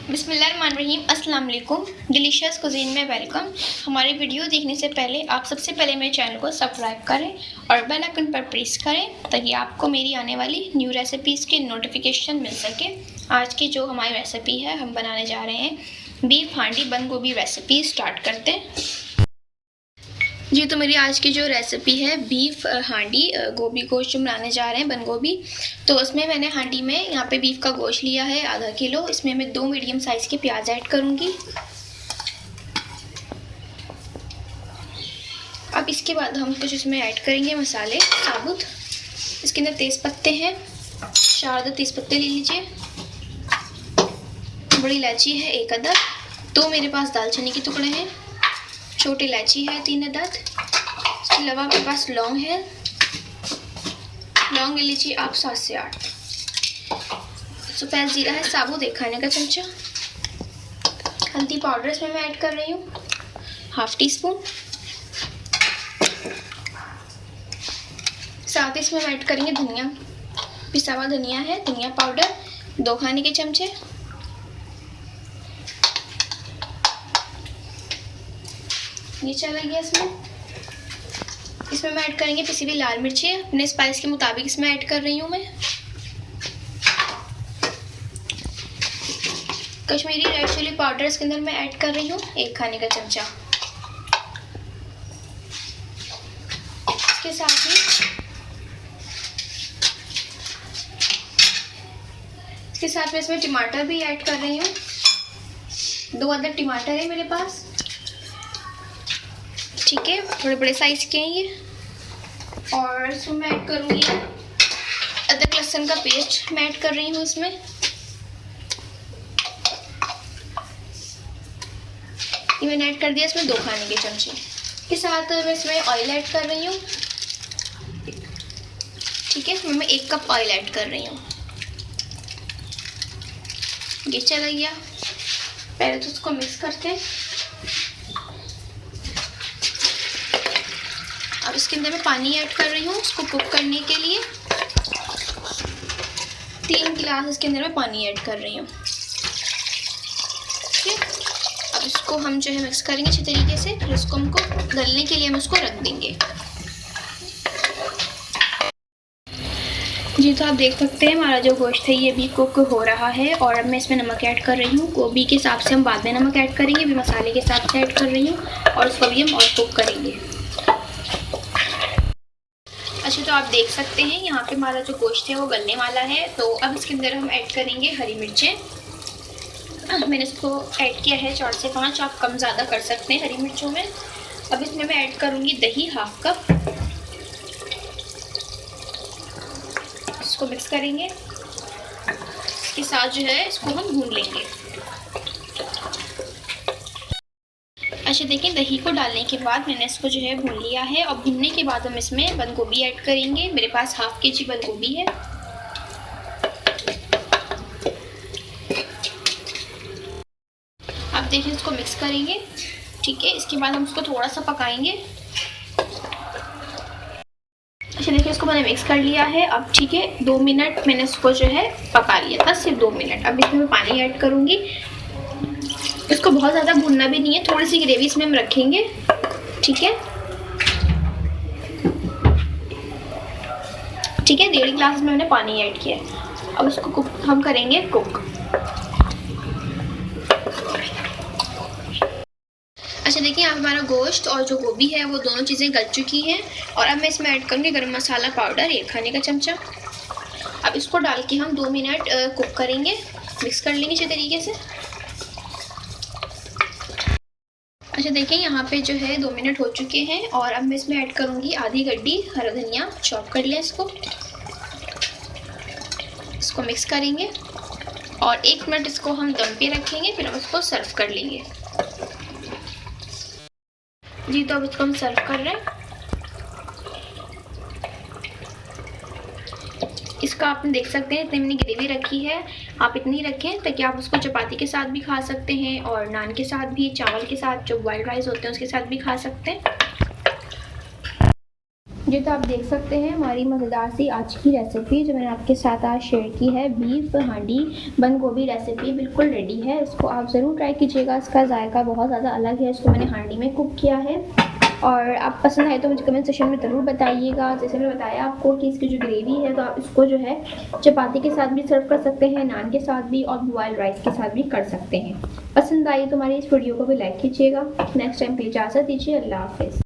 बिस्मिल्लाहिर्रहमानिर्रहीम। अस्सलाम वालेकुम। डिलीशियस कुजीन में वेलकम। हमारी वीडियो देखने से पहले आप सबसे पहले मेरे चैनल को सब्सक्राइब करें और बेल आइकन पर प्रेस करें ताकि आपको मेरी आने वाली न्यू रेसिपीज़ की नोटिफिकेशन मिल सके। आज की जो हमारी रेसिपी है, हम बनाने जा रहे हैं बीफ हांडी बंद गोभी रेसिपी। स्टार्ट करते हैं जी। तो मेरी आज की जो रेसिपी है बीफ हांडी गोभी गोश्त जो बनाने जा रहे हैं बंद गोभी। तो उसमें मैंने हांडी में यहाँ पे बीफ का गोश्त लिया है आधा किलो। इसमें मैं 2 मीडियम साइज़ के प्याज ऐड करूँगी। अब इसके बाद हम कुछ इसमें ऐड करेंगे मसाले साबुत। इसके अंदर तेज़ पत्ते हैं, 4 तेज़ पत्ते ले लीजिए। बड़ी इलायची है 1 अदद। 2 मेरे पास दालचीनी के टुकड़े हैं। छोटी इलायची है 3 अदद। इसके अलावा आपके पास लौंग है, लौंग ले लीजिए आप 7 से 8। सफ़ेद जीरा है साबुत 1 खाने का चमचा। हल्दी पाउडर इसमें मैं ऐड कर रही हूँ ½ टीस्पून। साथ ही इसमें हम ऐड करेंगे धनिया, पिसा हुआ धनिया है, धनिया पाउडर 2 खाने के चमचे। ये चला गया। इसमें मैं ऐड करेंगे पिसी हुई लाल मिर्ची, अपने स्पाइस के मुताबिक इसमें ऐड कर रही हूँ मैं। कश्मीरी रेड चिली पाउडर इसके अंदर मैं ऐड कर रही हूँ 1 खाने का चमचा। इसके साथ में इसमें टमाटर भी ऐड कर रही हूँ। 2 अदद टमाटर है मेरे पास, ठीक है, थोड़े बड़े साइज के हैं ये। और इसमें मैं ऐड करूँगी अदरक लहसुन का पेस्ट मैं ऐड कर रही हूँ इसमें। ये मैंने ऐड कर दिया इसमें 2 खाने के चमचे के साथ। मैं इसमें ऑयल ऐड कर रही हूँ, ठीक है। इसमें मैं 1 कप ऑयल ऐड कर रही हूँ। ये चला गया। पहले तो उसको मिक्स करते हैं। अब इसके अंदर मैं पानी ऐड कर रही हूँ उसको कुक करने के लिए। 3 गिलास इसके अंदर मैं पानी ऐड कर रही हूँ, ठीक है। अब इसको हम जो है मिक्स करेंगे अच्छे तरीके से। फिर इसको हमको गलने के लिए हम इसको रख देंगे जी। तो आप देख सकते हैं हमारा जो गोश्त है ये भी कुक हो रहा है। और अब मैं इसमें नमक ऐड कर रही हूँ। गोभी के हिसाब से हम बाद में नमक ऐड करेंगे, अभी मसाले के हिसाब से ऐड कर रही हूँ। और उसको भी हम और कुक करेंगे। अच्छा, तो आप देख सकते हैं यहाँ पे हमारा जो गोश्त है वो गलने वाला है। तो अब इसके अंदर हम ऐड करेंगे हरी मिर्चें। मैंने इसको ऐड किया है 4 से 5, आप कम ज़्यादा कर सकते हैं हरी मिर्चों में। अब इसमें मैं ऐड करूँगी दही ½ कप। इसको मिक्स करेंगे। इसके साथ जो है इसको हम भून लेंगे। अच्छा, देखिए दही को डालने के बाद मैंने इसको जो है भून लिया है। और भूनने के बाद हम इसमें बंद गोभी ऐड करेंगे। मेरे पास ½ kg बंद गोभी है। अब देखिए इसको मिक्स करेंगे, ठीक है। इसके बाद हम इसको थोड़ा सा पकाएंगे। अच्छा, देखिए इसको मैंने मिक्स कर लिया है। अब ठीक है, 2 मिनट मैंने इसको जो है पका लिया था, सिर्फ 2 मिनट। अब इसमें मैं पानी ऐड करूँगी। इसको बहुत ज़्यादा भूनना भी नहीं है, थोड़ी सी ग्रेवी इसमें हम रखेंगे, ठीक है। ठीक है, 1.5 गिलास में मैंने पानी ऐड किया है। अब इसको कुक हम करेंगे कुक। अच्छा, देखिए यहाँ हमारा गोश्त और जो गोभी है वो दोनों चीज़ें गल चुकी हैं। और अब मैं इसमें ऐड करूँगी गरम मसाला पाउडर 1 खाने का चमचा। अब इसको डाल के हम 2 मिनट कुक करेंगे, मिक्स कर लेंगे अच्छे तरीके से। अच्छा, देखिए यहाँ पे जो है 2 मिनट हो चुके हैं। और अब मैं इसमें ऐड करूँगी आधी गड्डी हरा धनिया, चॉप कर लिया इसको मिक्स करेंगे। और 1 मिनट इसको हम दम पे रखेंगे, फिर हम इसको सर्व कर लेंगे जी। तो अब इसको हम सर्व कर रहे हैं। इसका आप देख सकते हैं इतनी मैंने ग्रेवी रखी है। आप इतनी रखें ताकि आप उसको चपाती के साथ भी खा सकते हैं और नान के साथ भी, चावल के साथ, जो बॉइल्ड राइस होते हैं उसके साथ भी खा सकते हैं। जी तो आप देख सकते हैं हमारी मज़ेदार सी आज की रेसिपी जो मैंने आपके साथ आज शेयर की है, बीफ हांडी बंद गोभी रेसिपी बिल्कुल रेडी है। इसको आप ज़रूर ट्राई कीजिएगा, इसका जायका बहुत ज़्यादा अलग है। इसको मैंने हांडी में कुक किया है और आप पसंद आए तो मुझे कमेंट सेक्शन में ज़रूर बताइएगा। जैसे मैंने बताया आपको कि इसकी जो ग्रेवी है तो आप इसको जो है चपाती के साथ भी सर्व कर सकते हैं, नान के साथ भी और बॉइल्ड राइस के साथ भी कर सकते हैं। पसंद आई तो हमारी इस वीडियो को भी लाइक कीजिएगा। नेक्स्ट टाइम पे इजाज़त दीजिए। अल्लाह हाफ़िज़।